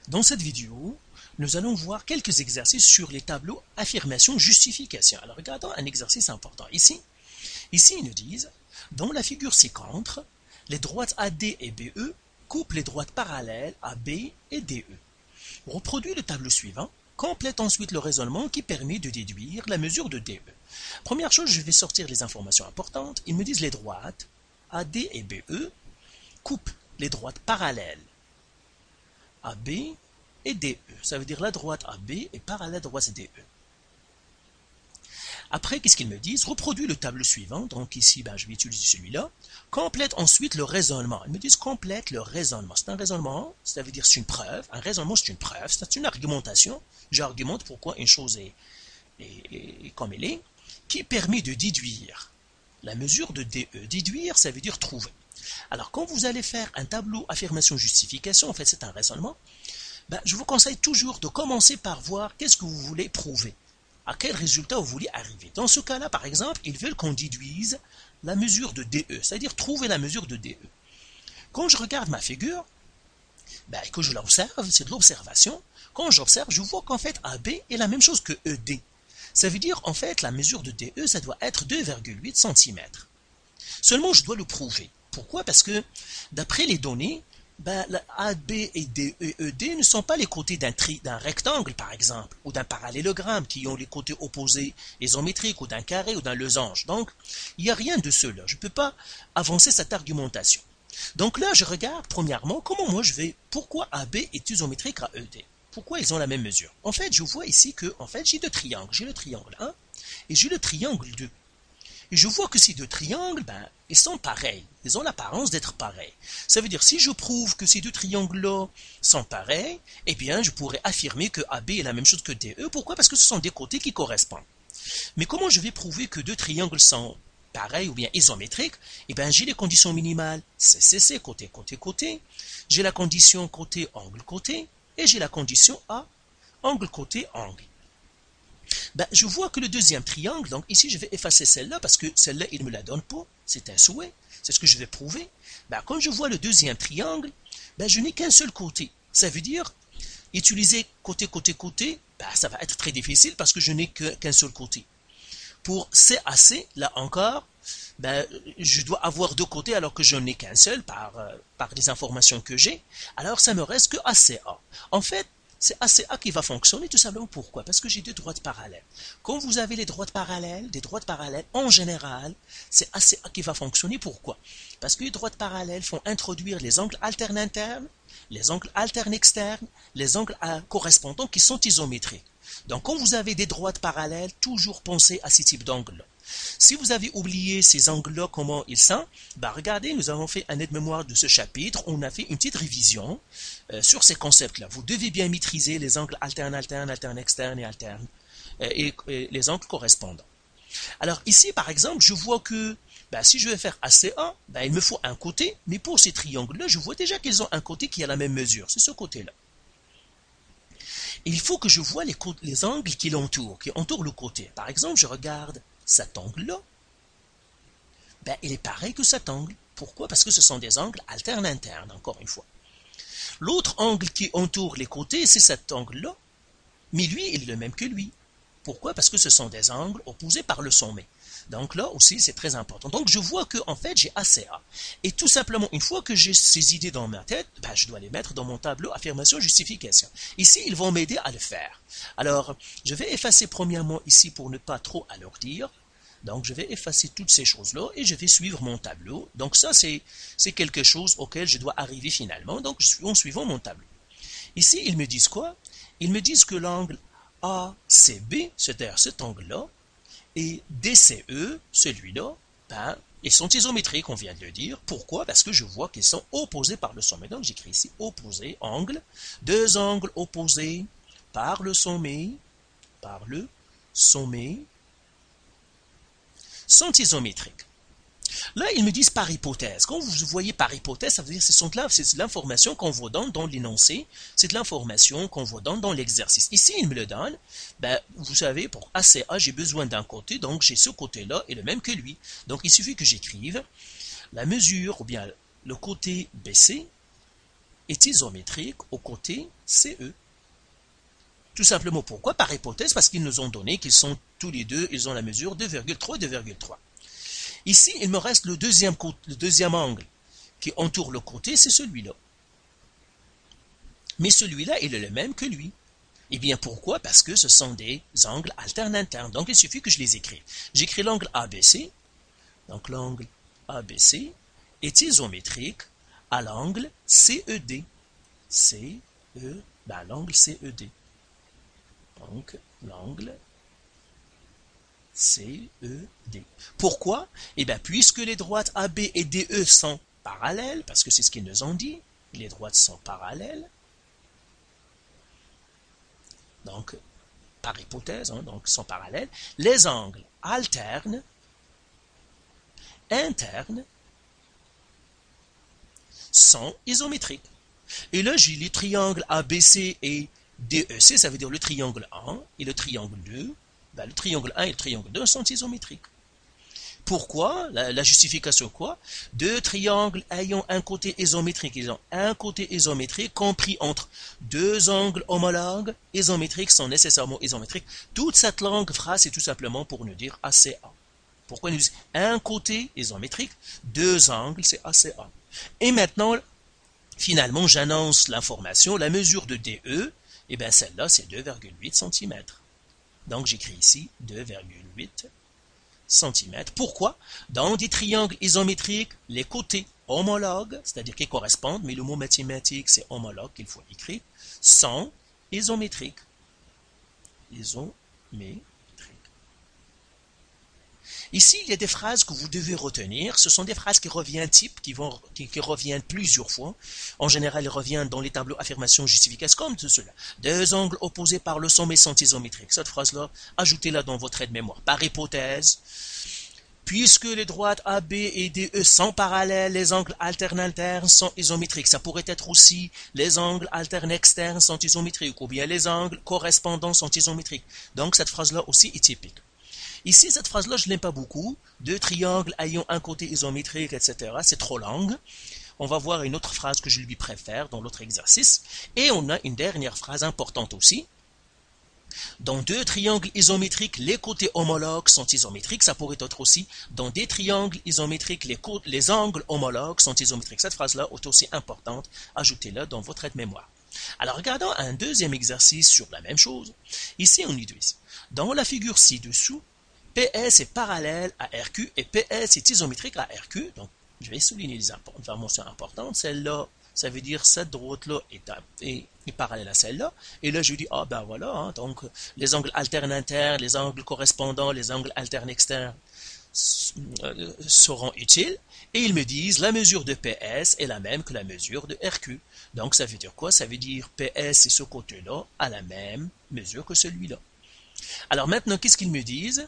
Dans cette vidéo, nous allons voir quelques exercices sur les tableaux affirmation, justification. Alors regardons un exercice important. Ici, ils nous disent, dans la figure ci-contre, les droites AD et BE coupent les droites parallèles AB et DE. Reproduis le tableau suivant, complète ensuite le raisonnement qui permet de déduire la mesure de DE. Première chose, je vais sortir les informations importantes. Ils me disent les droites AD et BE coupent les droites parallèles AB et DE. Ça veut dire la droite AB est parallèle à la droite DE. Après, qu'est-ce qu'ils me disent? Reproduis le tableau suivant. Donc ici, je vais utiliser celui-là. Complète ensuite le raisonnement. Ils me disent complète le raisonnement. C'est un raisonnement, ça veut dire c'est une preuve. Un raisonnement, c'est une preuve. C'est une argumentation. J'argumente pourquoi une chose est comme elle est, qui permet de déduire la mesure de DE. Déduire, ça veut dire trouver. Alors, quand vous allez faire un tableau affirmation-justification, en fait, c'est un raisonnement, je vous conseille toujours de commencer par voir qu'est-ce que vous voulez prouver. À quel résultat vous voulez arriver. Dans ce cas-là, par exemple, ils veulent qu'on déduise la mesure de DE, c'est-à-dire trouver la mesure de DE. Quand je regarde ma figure, et que je l'observe, c'est de l'observation, quand j'observe, je vois qu'en fait AB est la même chose que ED. Ça veut dire, en fait, la mesure de DE, ça doit être 2,8 cm. Seulement, je dois le prouver. Pourquoi? Parce que, d'après les données, AB et ED ne sont pas les côtés d'un rectangle, par exemple, ou d'un parallélogramme, qui ont les côtés opposés isométriques, ou d'un carré, ou d'un losange. Donc, il n'y a rien de cela. Je ne peux pas avancer cette argumentation. Donc là, je regarde, premièrement, pourquoi AB est isométrique à ED? Pourquoi ils ont la même mesure? En fait, je vois ici que, j'ai deux triangles. J'ai le triangle 1 et j'ai le triangle 2. Et je vois que ces deux triangles, ils sont pareils. Ils ont l'apparence d'être pareils. Ça veut dire, si je prouve que ces deux triangles-là sont pareils, eh bien, je pourrais affirmer que AB est la même chose que DE. Pourquoi? Parce que ce sont des côtés qui correspondent. Mais comment je vais prouver que deux triangles sont pareils ou bien isométriques? Eh bien, j'ai les conditions minimales CCC, côté, côté, côté. J'ai la condition côté, angle, côté. Et j'ai la condition A, angle, côté, angle. Je vois que le deuxième triangle, donc ici je vais effacer celle-là parce que celle-là il ne me la donne pas, c'est un souhait, c'est ce que je vais prouver. Quand je vois le deuxième triangle, je n'ai qu'un seul côté. Ça veut dire, utiliser côté, côté, côté, ça va être très difficile parce que je n'ai qu'un seul côté. Pour CAC, là encore, je dois avoir deux côtés alors que je n'ai qu'un seul par les informations que j'ai. Alors ça me reste que ACA. En fait, c'est ACA qui va fonctionner tout simplement. Pourquoi? Parce que j'ai deux droites parallèles. Quand vous avez des droites parallèles, en général, c'est ACA qui va fonctionner. Pourquoi? Parce que les droites parallèles font introduire les angles alternes internes, les angles alternes externes, les angles correspondants qui sont isométriques. Donc quand vous avez des droites parallèles, toujours pensez à ce type d'angle-là. Si vous avez oublié ces angles-là, comment ils sont, regardez, nous avons fait un aide-mémoire de ce chapitre, on a fait une petite révision sur ces concepts-là. Vous devez bien maîtriser les angles alternes, alternes, alternes externes et alternes, et les angles correspondants. Alors ici, par exemple, je vois que si je vais faire ACA, il me faut un côté, mais pour ces triangles-là, je vois déjà qu'ils ont un côté qui a la même mesure, c'est ce côté-là. Il faut que je vois les angles qui entourent le côté. Par exemple, je regarde cet angle-là, il est pareil que cet angle. Pourquoi? Parce que ce sont des angles alternes internes, encore une fois. L'autre angle qui entoure les côtés, c'est cet angle-là, mais lui, il est le même que lui. Pourquoi? Parce que ce sont des angles opposés par le sommet. Donc là aussi, c'est très important. Donc je vois que, en fait, j'ai ACA. Et tout simplement, une fois que j'ai ces idées dans ma tête, je dois les mettre dans mon tableau affirmation-justification. Ici, ils vont m'aider à le faire. Alors, je vais effacer premièrement ici pour ne pas trop alourdir. Donc, je vais effacer toutes ces choses-là et je vais suivre mon tableau. Donc ça, c'est quelque chose auquel je dois arriver finalement. Donc, en suivant mon tableau. Ici, ils me disent quoi? Ils me disent que l'angle ACB, c'est-à-dire cet angle-là, et DCE, celui-là, ils sont isométriques, on vient de le dire. Pourquoi? Parce que je vois qu'ils sont opposés par le sommet. Donc j'écris ici opposés, angle, deux angles opposés par le sommet, sont isométriques. Là, ils me disent par hypothèse. Quand vous voyez par hypothèse, ça veut dire que c'est l'information qu'on vous donne dans l'énoncé, c'est de l'information qu'on vous donne dans l'exercice. Ici, ils me le donnent. Vous savez, pour ACA, j'ai besoin d'un côté, donc j'ai ce côté-là et le même que lui. Donc, il suffit que j'écrive la mesure, ou bien le côté BC, est isométrique au côté CE. Tout simplement pourquoi? Par hypothèse, parce qu'ils nous ont donné qu'ils sont tous les deux, ils ont la mesure 2,3 et 2,3. Ici, il me reste le deuxième angle qui entoure le côté, c'est celui-là. Mais celui-là, il est le même que lui. Eh bien, pourquoi? Parce que ce sont des angles alternes internes. Donc, il suffit que je les écrive. J'écris l'angle ABC. Donc, l'angle ABC est isométrique à l'angle CED. L'angle CED. Donc, l'angle CED. Pourquoi? Eh bien, puisque les droites AB et DE sont parallèles, parce que c'est ce qu'ils nous ont dit, les droites sont parallèles, donc, par hypothèse, donc sont parallèles, les angles alternes, internes, sont isométriques. Et là, j'ai les triangles ABC et DEC, ça veut dire le triangle 1 et le triangle 2. Ben, le triangle 1 et le triangle 2 sont isométriques. Pourquoi? La justification quoi? Deux triangles ayant un côté isométrique, ils ont un côté isométrique compris entre deux angles homologues isométriques sont nécessairement isométriques. Toute cette longue phrase c'est tout simplement pour nous dire ACA. Pourquoi nous disons un côté isométrique, deux angles c'est ACA. Et maintenant, finalement, j'annonce l'information, la mesure de DE, et bien celle-là c'est 2,8 cm. Donc j'écris ici 2,8 cm. Pourquoi? Dans des triangles isométriques, les côtés homologues, c'est-à-dire qui correspondent, mais le mot mathématique c'est homologue qu'il faut écrire, sont isométriques. Isométriques. Ici, il y a des phrases que vous devez retenir. Ce sont des phrases qui reviennent type, qui reviennent plusieurs fois. En général, ils reviennent dans les tableaux affirmation justification comme cela. Deux angles opposés par le sommet sont isométriques. Cette phrase-là, ajoutez-la dans votre aide-mémoire. Par hypothèse, puisque les droites AB et DE sont parallèles, les angles alternes internes sont isométriques. Ça pourrait être aussi les angles alternes externes sont isométriques ou bien les angles correspondants sont isométriques. Donc, cette phrase-là aussi est typique. Ici, cette phrase-là, je ne l'aime pas beaucoup. Deux triangles ayant un côté isométrique, etc. C'est trop long. On va voir une autre phrase que je lui préfère dans l'autre exercice. Et on a une dernière phrase importante aussi. Dans deux triangles isométriques, les côtés homologues sont isométriques. Ça pourrait être aussi, dans des triangles isométriques, les angles homologues sont isométriques. Cette phrase-là est aussi importante. Ajoutez-la dans votre aide-mémoire. Alors, regardons un deuxième exercice sur la même chose. Ici, on utilise. Dans la figure ci-dessous, PS est parallèle à RQ et PS est isométrique à RQ. Donc, je vais souligner les informations importantes. Celle-là, ça veut dire cette droite-là est parallèle à celle-là. Et là, je dis, ah ben voilà, donc les angles alternes internes, les angles correspondants, les angles alternes externes seront utiles. Et ils me disent, la mesure de PS est la même que la mesure de RQ. Donc, ça veut dire quoi? Ça veut dire PS et ce côté-là a la même mesure que celui-là. Alors maintenant, qu'est-ce qu'ils me disent?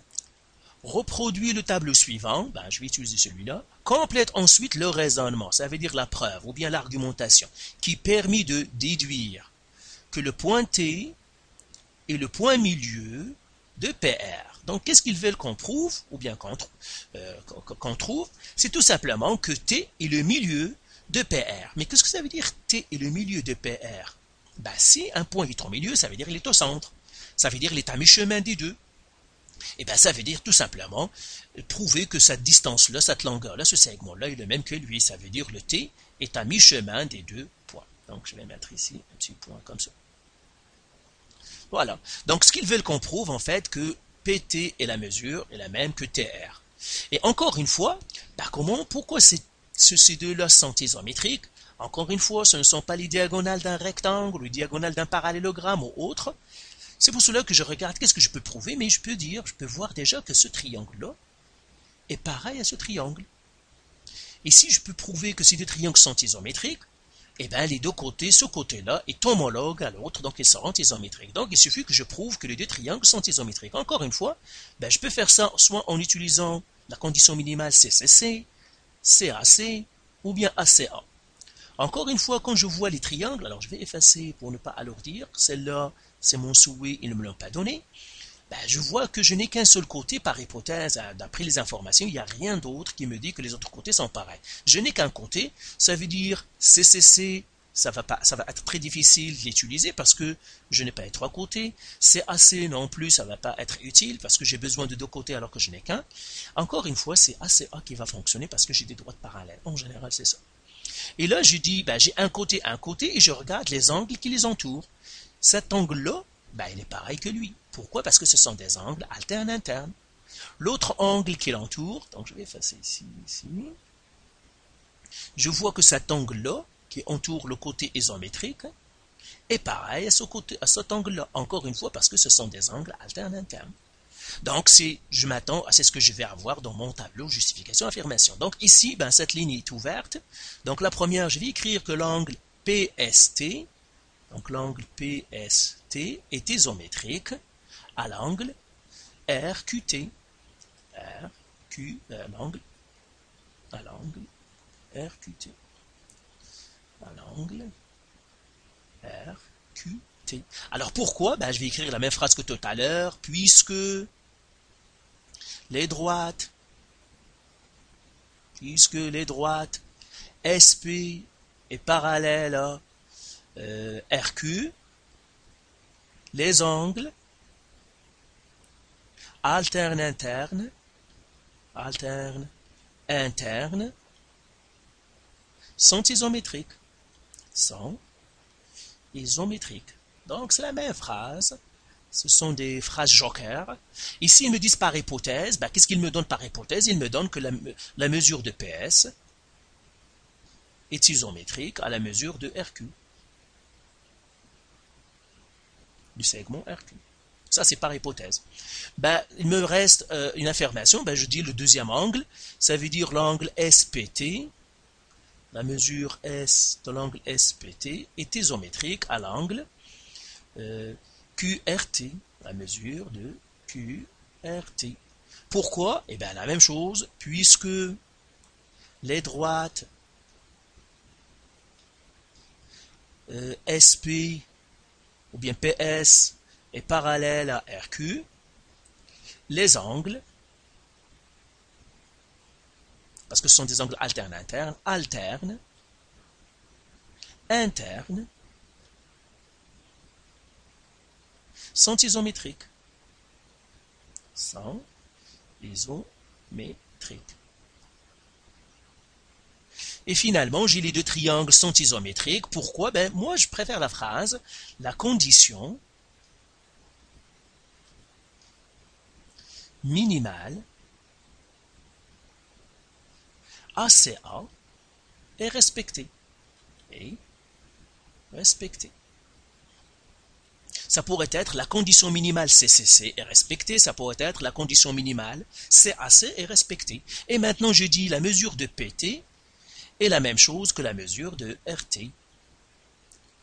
Reproduis le tableau suivant, je vais utiliser celui-là, complète ensuite le raisonnement, ça veut dire la preuve ou bien l'argumentation, qui permet de déduire que le point T est le point milieu de PR. Donc, qu'est-ce qu'ils veulent qu'on prouve, ou bien qu'on trouve? C'est tout simplement que T est le milieu de PR. Mais qu'est-ce que ça veut dire T est le milieu de PR? Si un point est au milieu, ça veut dire qu'il est au centre. Ça veut dire qu'il est à mi-chemin des deux. Et bien, ça veut dire tout simplement prouver que cette distance-là, cette longueur-là, ce segment-là est le même que lui. Ça veut dire que le T est à mi-chemin des deux points. Donc, je vais mettre ici un petit point comme ça. Voilà. Donc, ce qu'ils veulent qu'on prouve, en fait, que PT est la mesure est la même que TR. Et encore une fois, pourquoi ces deux-là sont isométriques? Encore une fois, ce ne sont pas les diagonales d'un rectangle ou les diagonales d'un parallélogramme ou autre. C'est pour cela que je regarde qu'est-ce que je peux prouver, mais je peux voir déjà que ce triangle-là est pareil à ce triangle. Et si je peux prouver que ces deux triangles sont isométriques, eh bien les deux côtés, ce côté-là est homologue à l'autre, donc ils seront isométriques. Donc il suffit que je prouve que les deux triangles sont isométriques. Encore une fois, je peux faire ça soit en utilisant la condition minimale CCC, CAC ou bien ACA. Encore une fois, quand je vois les triangles, alors je vais effacer pour ne pas alourdir, celle-là, c'est mon souhait, ils ne me l'ont pas donné, je vois que je n'ai qu'un seul côté par hypothèse, d'après les informations, il n'y a rien d'autre qui me dit que les autres côtés sont pareils. Je n'ai qu'un côté, ça veut dire CCC ça va être très difficile de l'utiliser parce que je n'ai pas les trois côtés. CAC non plus, ça va pas être utile parce que j'ai besoin de deux côtés alors que je n'ai qu'un. Encore une fois, c'est ACA qui va fonctionner parce que j'ai des droites parallèles. En général, c'est ça. Et là, je dis, j'ai un côté, et je regarde les angles qui les entourent. Cet angle-là, il est pareil que lui. Pourquoi? Parce que ce sont des angles alternes internes. L'autre angle qui l'entoure, donc je vais effacer ici, je vois que cet angle-là, qui entoure le côté isométrique, est pareil à cet angle-là. Encore une fois, parce que ce sont des angles alternes internes. Donc, je m'attends à ce que je vais avoir dans mon tableau justification-affirmation. Donc, ici, cette ligne est ouverte. Donc, la première, je vais écrire que l'angle PST, donc l'angle PST est isométrique à l'angle RQT. L'angle RQT. À l'angle RQT. Alors, pourquoi? Je vais écrire la même phrase que tout à l'heure, puisque les droites SP est parallèle à RQ, les angles alternes internes sont isométriques. Donc, c'est la même phrase. Ce sont des phrases joker. Ici, ils me disent par hypothèse. Qu'est-ce qu'ils me donnent par hypothèse? Ils me donnent que la mesure de PS est isométrique à la mesure de RQ. Du segment RQ. Ça, c'est par hypothèse. Il me reste une affirmation. Je dis le deuxième angle. Ça veut dire l'angle SPT. La mesure S de l'angle SPT est isométrique à l'angle QRT, la mesure de QRT. Pourquoi? La même chose, puisque les droites SP ou bien PS est parallèle à RQ, les angles, parce que ce sont des angles alternes internes, sont isométriques. Et finalement, j'ai les deux triangles sont isométriques. Pourquoi? Moi, je préfère la phrase, la condition minimale ACA est respectée. Ça pourrait être la condition minimale CCC est respectée, ça pourrait être la condition minimale CAC est respectée. Et maintenant, je dis la mesure de PT est la même chose que la mesure de RT.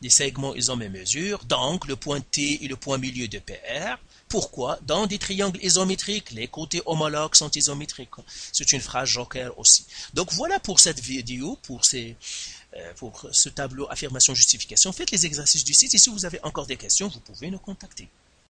Les segments, ils ont mes mesures, donc le point T et le point milieu de PR. Pourquoi? Dans des triangles isométriques, les côtés homologues sont isométriques. C'est une phrase joker aussi. Donc voilà pour cette vidéo, pour ce tableau affirmation-justification. Faites les exercices du site et si vous avez encore des questions, vous pouvez nous contacter.